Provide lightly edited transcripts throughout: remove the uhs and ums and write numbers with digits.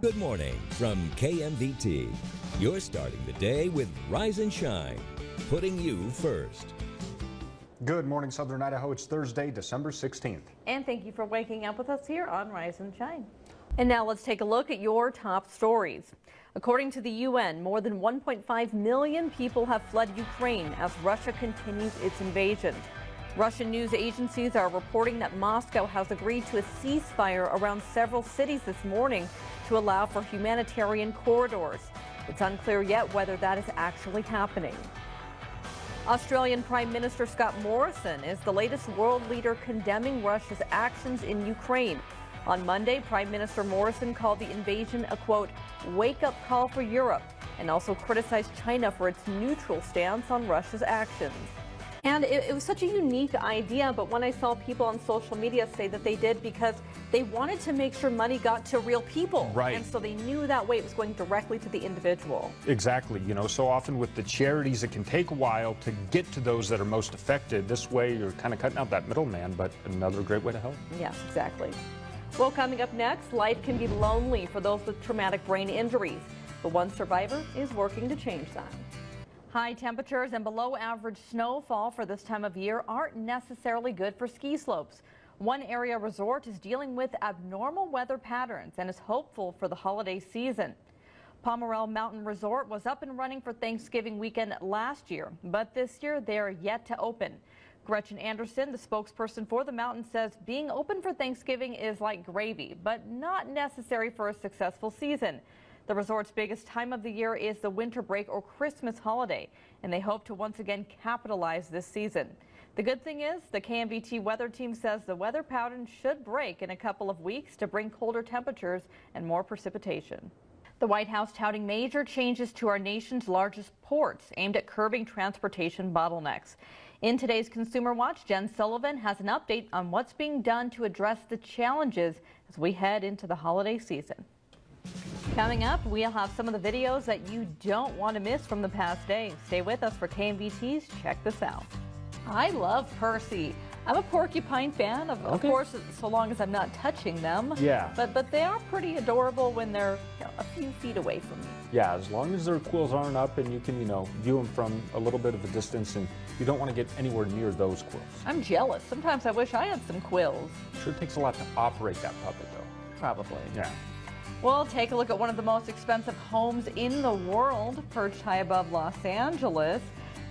Good morning from KMVT. You're starting the day with Rise and Shine, putting you first. Good morning, Southern Idaho. It's Thursday, December 16th. And thank you for waking up with us here on Rise and Shine. And now let's take a look at your top stories. According to the UN, more than 1.5 million people have fled Ukraine as Russia continues its invasion. Russian news agencies are reporting that Moscow has agreed to a ceasefire around several cities this morning to allow for humanitarian corridors. It's unclear yet whether that is actually happening. Australian Prime Minister Scott Morrison is the latest world leader condemning Russia's actions in Ukraine. On Monday, Prime Minister Morrison called the invasion a, quote, wake-up call for Europe, and also criticized China for its neutral stance on Russia's actions. And it was such a unique idea, but when I saw people on social media say that they did because they wanted to make sure money got to real people. Right. And so they knew that way it was going directly to the individual. Exactly. You know, so often with the charities, it can take a while to get to those that are most affected. This way, you're kind of cutting out that middleman, but another great way to help. Yes, exactly. Well, coming up next, life can be lonely for those with traumatic brain injuries. But one survivor is working to change that. High temperatures and below average snowfall for this time of year aren't necessarily good for ski slopes. One area resort is dealing with abnormal weather patterns and is hopeful for the holiday season. Pomerel Mountain Resort was up and running for Thanksgiving weekend last year, but this year they are yet to open. Gretchen Anderson, the spokesperson for the mountain, says being open for Thanksgiving is like gravy, but not necessary for a successful season. The resort's biggest time of the year is the winter break or Christmas holiday, and they hope to once again capitalize this season. The good thing is the KMVT weather team says the weather pattern should break in a couple of weeks to bring colder temperatures and more precipitation. The White House touting major changes to our nation's largest ports aimed at curbing transportation bottlenecks. In today's Consumer Watch, Jen Sullivan has an update on what's being done to address the challenges as we head into the holiday season. Coming up, we'll have some of the videos that you don't want to miss from the past day. Stay with us for KMVT's Check This Out. I love Percy. I'm a porcupine fan, of course, so long as I'm not touching them. Yeah. But they are pretty adorable when they're a few feet away from me. Yeah, as long as their quills aren't up and you can, view them from a little bit of a distance, and you don't want to get anywhere near those quills. I'm jealous. Sometimes I wish I had some quills. Sure takes a lot to operate that puppet, though. Probably. Yeah. We'll take a look at one of the most expensive homes in the world, perched high above Los Angeles.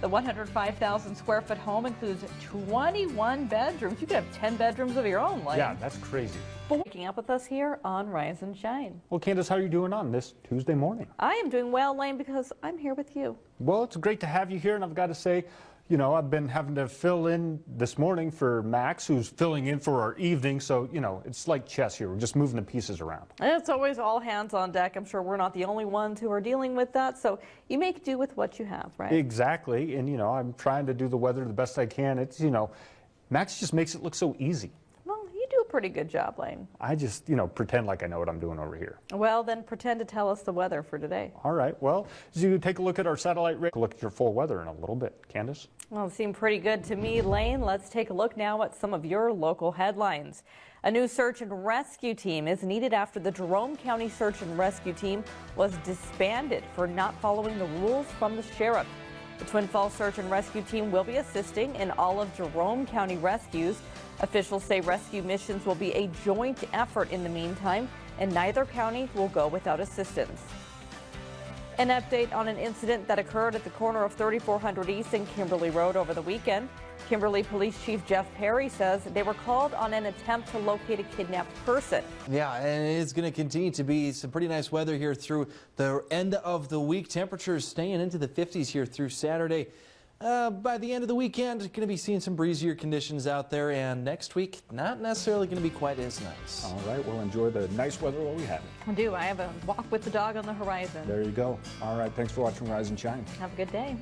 The 105,000 square foot home includes 21 bedrooms. You could have 10 bedrooms of your own, Lane. Yeah, that's crazy. Waking up with us here on Rise and Shine. Well, Candace, how are you doing on this Tuesday morning? I am doing well, Lane, because I'm here with you. Well, it's great to have you here, and I've got to say, I've been having to fill in this morning for Max, who's filling in for our evening. So, it's like chess here. We're just moving the pieces around. And it's always all hands on deck. I'm sure we're not the only ones who are dealing with that. So you make do with what you have, right? Exactly. And, I'm trying to do the weather the best I can. It's, Max just makes it look so easy. Well, you do a pretty good job, Lane. I just, pretend like I know what I'm doing over here. Well, then pretend to tell us the weather for today. All right. Well, as you take a look at our satellite radar, look at your full weather in a little bit. Candace? Well, it seemed pretty good to me, Lane. Let's take a look now at some of your local headlines. A new search and rescue team is needed after the Jerome County Search and Rescue Team was disbanded for not following the rules from the sheriff. The Twin Falls Search and Rescue Team will be assisting in all of Jerome County rescues. Officials say rescue missions will be a joint effort in the meantime, and neither county will go without assistance. An update on an incident that occurred at the corner of 3400 East and Kimberly Road over the weekend. Kimberly Police Chief Jeff Perry says they were called on an attempt to locate a kidnapped person. Yeah, and it's going to continue to be some pretty nice weather here through the end of the week. Temperatures staying into the 50s here through Saturday. By the end of the weekend, going to be seeing some breezier conditions out there, and next week, not necessarily going to be quite as nice. All right, we'll enjoy the nice weather while we have it. I do. I have a walk with the dog on the horizon. There you go. All right, thanks for watching Rise and Shine. Have a good day.